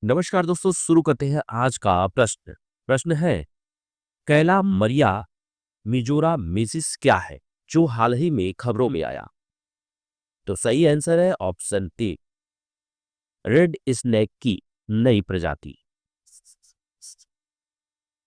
नमस्कार दोस्तों, शुरू करते हैं आज का प्रश्न। प्रश्न है, कैला मरिया मिजोरामेसिस क्या है जो हाल ही में खबरों में आया? तो सही आंसर है ऑप्शन टी, रेड स्नेक की नई प्रजाति।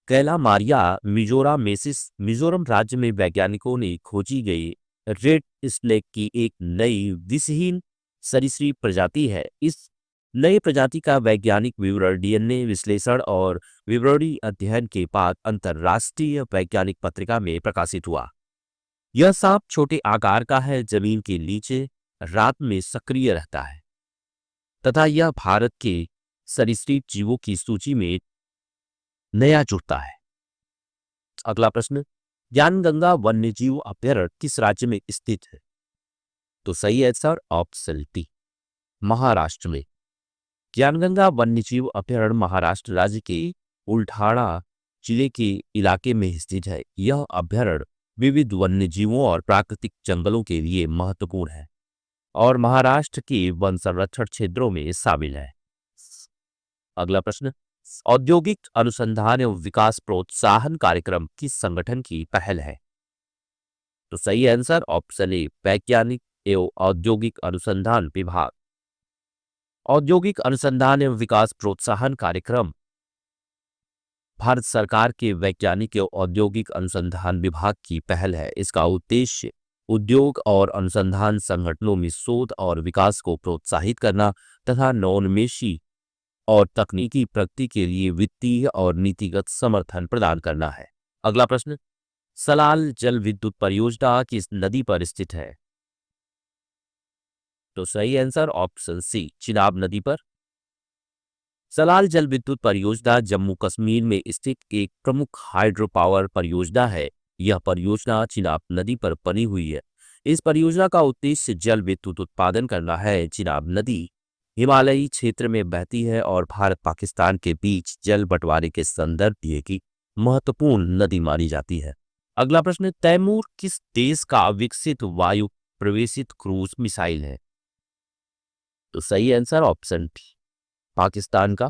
कैला मारिया मिजोरामेसिस मिजोरम राज्य में वैज्ञानिकों ने खोजी गई रेड स्नेक की एक नई विषहीन सरीसृप प्रजाति है। इस नई प्रजाति का वैज्ञानिक विवरण डीएनए विश्लेषण और विवरणीय अध्ययन के बाद अंतरराष्ट्रीय वैज्ञानिक पत्रिका में प्रकाशित हुआ। यह सांप छोटे आकार का है, जमीन के नीचे रात में सक्रिय रहता है तथा यह भारत के सरीसृप जीवों की सूची में नया जुड़ता है। अगला प्रश्न, ज्ञानगंगा वन्यजीव अभ्यारण्य किस राज्य में स्थित है? तो सही आंसर ऑप्शन टी, महाराष्ट्र में। ज्ञानगंगा वन्यजीव अभ्यारण्य महाराष्ट्र राज्य के बुलढाणा जिले के इलाके में स्थित है। यह अभ्यारण्य विविध वन्यजीवों और प्राकृतिक जंगलों के लिए महत्वपूर्ण है और महाराष्ट्र के वन संरक्षण क्षेत्रों में शामिल है। अगला प्रश्न, औद्योगिक अनुसंधान एवं विकास प्रोत्साहन कार्यक्रम किस संगठन की पहल है? तो सही आंसर ऑप्शन ए, वैज्ञानिक एवं औद्योगिक अनुसंधान विभाग। औद्योगिक अनुसंधान एवं विकास प्रोत्साहन कार्यक्रम भारत सरकार के वैज्ञानिक एवं औद्योगिक अनुसंधान विभाग की पहल है। इसका उद्देश्य उद्योग और अनुसंधान संगठनों में शोध और विकास को प्रोत्साहित करना तथा नवोन्मेषी और तकनीकी प्रगति के लिए वित्तीय और नीतिगत समर्थन प्रदान करना है। अगला प्रश्न, सलाल जल विद्युत परियोजना किस नदी पर स्थित है? तो सही आंसर ऑप्शन सी, चिनाब नदी पर। सलाल जल विद्युत परियोजना जम्मू कश्मीर में स्थित एक प्रमुख हाइड्रो पावर परियोजना है। यह परियोजना चिनाब नदी पर बनी हुई है। इस परियोजना का उद्देश्य जल विद्युत उत्पादन करना है। चिनाब नदी हिमालयी क्षेत्र में बहती है और भारत पाकिस्तान के बीच जल बंटवारे के संदर्भ में की महत्वपूर्ण नदी मानी जाती है। अगला प्रश्न, तैमूर किस देश का विकसित वायु प्रवेशित क्रूज मिसाइल है? तो सही आंसर ऑप्शन डी, पाकिस्तान का।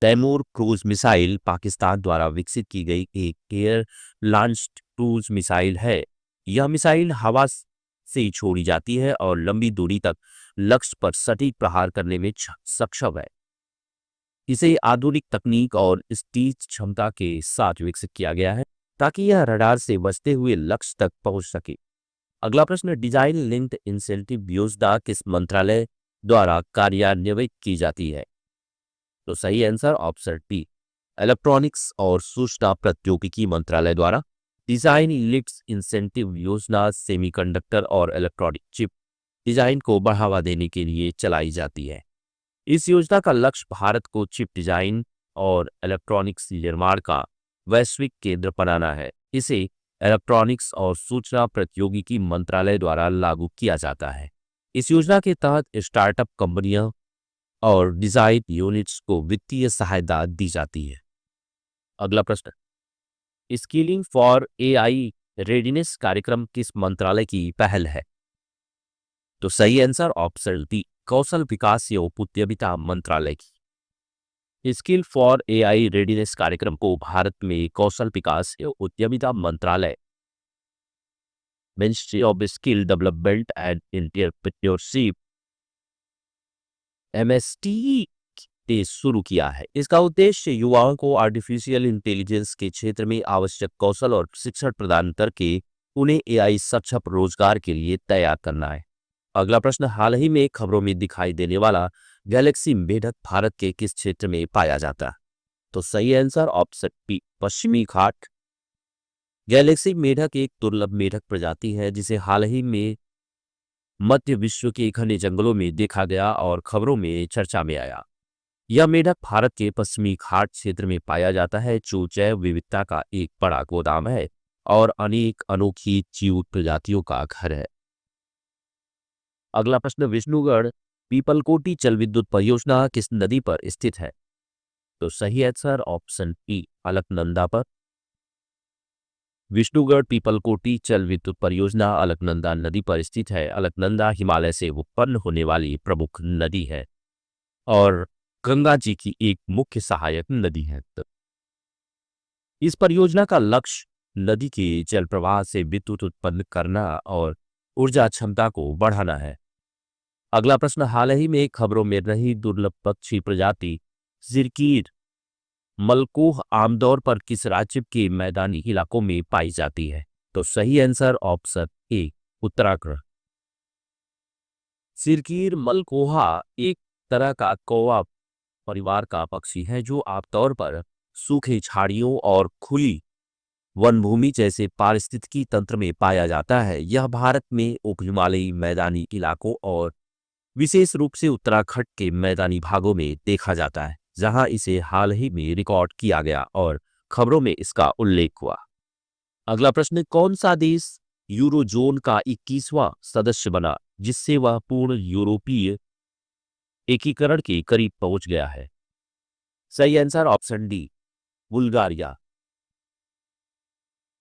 तैमूर क्रूज मिसाइल पाकिस्तान द्वारा विकसित की गई एक एयर लॉन्च्ड क्रूज मिसाइल है। यह मिसाइल हवा से छोड़ी जाती है और लंबी दूरी तक लक्ष्य पर सटीक प्रहार करने में सक्षम है। इसे आधुनिक तकनीक और स्टीज क्षमता के साथ विकसित किया गया है ताकि यह रडार से बचते हुए लक्ष्य तक पहुंच सके। अगला प्रश्न, डिजाइन लिंक्ड इंसेंटिव योजना किस मंत्रालय द्वारा कार्यान्वित की जाती है? तो सही आंसर ऑप्शन डी, इलेक्ट्रॉनिक्स और सूचना प्रौद्योगिकी मंत्रालय द्वारा डिजाइन लिंक्ड इंसेंटिव योजना सेमीकंडक्टर और इलेक्ट्रॉनिक चिप डिजाइन को बढ़ावा देने के लिए चलाई जाती है। इस योजना का लक्ष्य भारत को चिप डिजाइन और इलेक्ट्रॉनिक्स निर्माण का वैश्विक केंद्र बनाना है। इसे इलेक्ट्रॉनिक्स और सूचना प्रौद्योगिकी मंत्रालय द्वारा लागू किया जाता है। इस योजना के तहत स्टार्टअप कंपनियां और डिजाइन यूनिट्स को वित्तीय सहायता दी जाती है। अगला प्रश्न, स्किलिंग फॉर एआई रेडिनेस कार्यक्रम किस मंत्रालय की पहल है? तो सही आंसर ऑप्शन डी, कौशल विकास एवं उद्यमिता मंत्रालय की। स्किल फॉर एआई रेडिनेस कार्यक्रम को भारत में कौशल विकास एवं उद्यमिता मंत्रालय, ministry of skill development and entrepreneurship, MST ने शुरू किया है। इसका उद्देश्य युवाओं को आर्टिफिशियल इंटेलिजेंस के क्षेत्र में आवश्यक कौशल और प्रशिक्षण प्रदान करके उन्हें एआई सक्षम रोजगार के लिए तैयार करना है। अगला प्रश्न, हाल ही में खबरों में दिखाई देने वाला गैलेक्सी मेढक भारत के किस क्षेत्र में पाया जाता है? तो सही आंसर ऑप्शन बी, पश्चिमी घाट। गैलेक्सी मेढक एक दुर्लभ मेढक प्रजाति है जिसे हाल ही में मध्य विश्व के घने जंगलों में देखा गया और खबरों में चर्चा में आया। यह मेढक भारत के पश्चिमी घाट क्षेत्र में पाया जाता है जो जैव विविधता का एक बड़ा गोदाम है और अनेक अनोखी जीव प्रजातियों का घर है। अगला प्रश्न, विष्णुगढ़ पीपलकोटी जल विद्युत परियोजना किस नदी पर स्थित है? तो सही आंसर ऑप्शन बी, अलकनंदा पर। विष्णुगढ़ पीपलकोटी जल विद्युत परियोजना अलकनंदा नदी पर स्थित है। अलकनंदा हिमालय से उत्पन्न होने वाली प्रमुख नदी है और गंगा जी की एक मुख्य सहायक नदी है। इस परियोजना का लक्ष्य नदी के जल प्रवाह से विद्युत उत्पन्न करना और ऊर्जा क्षमता को बढ़ाना है। अगला प्रश्न, हाल ही में खबरों में रही दुर्लभ पक्षी प्रजाति जिरकीर मलकोह आमतौर पर किस राज्य के मैदानी इलाकों में पाई जाती है? तो सही आंसर ऑप्शन ए, उत्तराखंड। सिरकीर मलकोहा एक तरह का कौवा परिवार का पक्षी है जो आमतौर पर सूखे झाड़ियों और खुली वनभूमि जैसे पारिस्थितिकी तंत्र में पाया जाता है। यह भारत में उप हिमालयी मैदानी इलाकों और विशेष रूप से उत्तराखंड के मैदानी भागों में देखा जाता है, जहां इसे हाल ही में रिकॉर्ड किया गया और खबरों में इसका उल्लेख हुआ। अगला प्रश्न, कौन सा देश यूरोजोन का 21वां सदस्य बना जिससे वह पूर्ण यूरोपीय एकीकरण के करीब पहुंच गया है? सही answer option D, Bulgaria.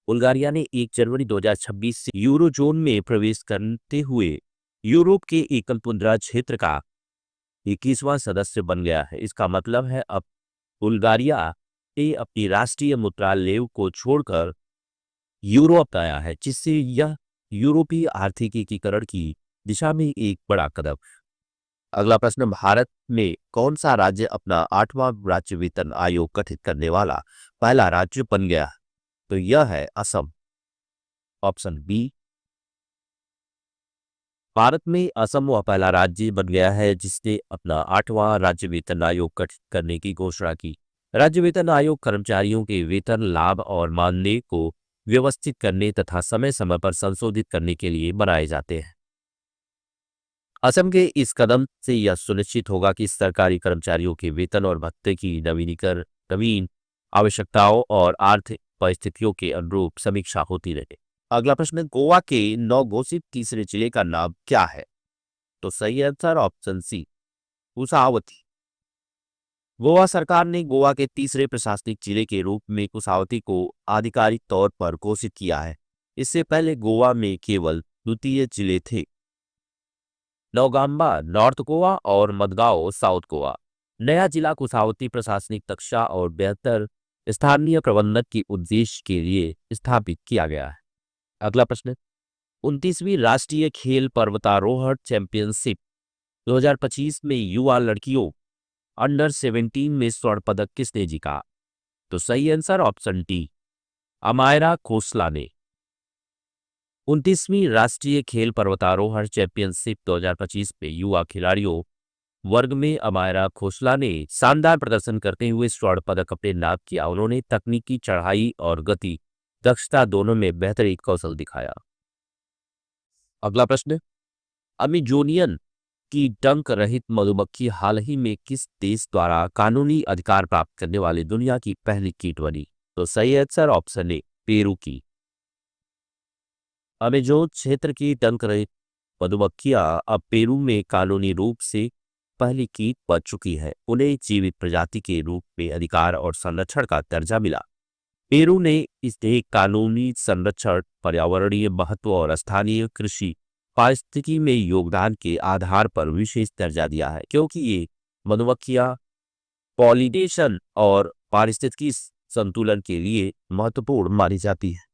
Bulgaria ने 1 जनवरी 2026 से यूरोजोन में प्रवेश करते हुए यूरोप के एकल मुद्रा क्षेत्र का 21वां सदस्य बन गया है। इसका मतलब है अब बुल्गारिया ने अपनी राष्ट्रीय मुद्रा लेव को छोड़कर यूरो अपनाया है, जिससे यह यूरोपीय आर्थिक एकीकरण की दिशा में एक बड़ा कदम। अगला प्रश्न, भारत में कौन सा राज्य अपना 8वां राज्य वेतन आयोग गठित करने वाला पहला राज्य बन गया? तो यह है असम। ऑप्शन बी, भारत में असम वह पहला राज्य बन गया है जिसने अपना 8वां राज्य वेतन आयोग गठित करने की घोषणा की। राज्य वेतन आयोग कर्मचारियों के वेतन, लाभ और मानदेय को व्यवस्थित करने तथा समय समय पर संशोधित करने के लिए बनाए जाते हैं। असम के इस कदम से यह सुनिश्चित होगा कि सरकारी कर्मचारियों के वेतन और भत्ते की नवीन आवश्यकताओं और आर्थिक परिस्थितियों के अनुरूप समीक्षा होती रहे। अगला प्रश्न, गोवा के नवघोषित तीसरे जिले का नाम क्या है? तो सही आंसर ऑप्शन सी, कुसावती। गोवा सरकार ने गोवा के तीसरे प्रशासनिक जिले के रूप में कुसावती को आधिकारिक तौर पर घोषित किया है। इससे पहले गोवा में केवल द्वितीय जिले थे, नौगाम्बा नॉर्थ गोवा और मडगांव साउथ गोवा। नया जिला कुसावती प्रशासनिक कक्षा और बेहतर स्थानीय प्रबंधन के उद्देश्य के लिए स्थापित किया गया है। अगला प्रश्न, 29वीं राष्ट्रीय खेल पर्वतारोहण चैंपियनशिप 2025 में युवा लड़कियों अंडर 17 में स्वर्ण पदक किसने जीता? तो सही answer option D, Amaira Khosla ने। 29वीं राष्ट्रीय खेल पर्वतारोहण चैंपियनशिप 2025 में युवा खिलाड़ियों वर्ग में अमायरा खोसला ने शानदार प्रदर्शन करते हुए स्वर्ण पदक अपने नाम किया। उन्होंने तकनीकी चढ़ाई और गति दक्षता दोनों में बेहतरीन कौशल दिखाया। अगला प्रश्न, अमेजोनियन की डंक रहित मधुमक्खी हाल ही में किस देश द्वारा कानूनी अधिकार प्राप्त करने वाली दुनिया की पहली कीट बनी? तो सही आंसर ऑप्शन ए, पेरू की। अमेजोन क्षेत्र की डंक रहित मधुमक्खियां अब पेरू में कानूनी रूप से पहली कीट बन चुकी है। उन्हें जीवित प्रजाति के रूप में अधिकार और संरक्षण का दर्जा मिला। पेरू ने इसे कानूनी संरक्षण, पर्यावरणीय महत्व और स्थानीय कृषि पारिस्थितिकी में योगदान के आधार पर विशेष दर्जा दिया है, क्योंकि ये मधुमक्खियां पॉलिनेशन और पारिस्थितिकी संतुलन के लिए महत्वपूर्ण मानी जाती है।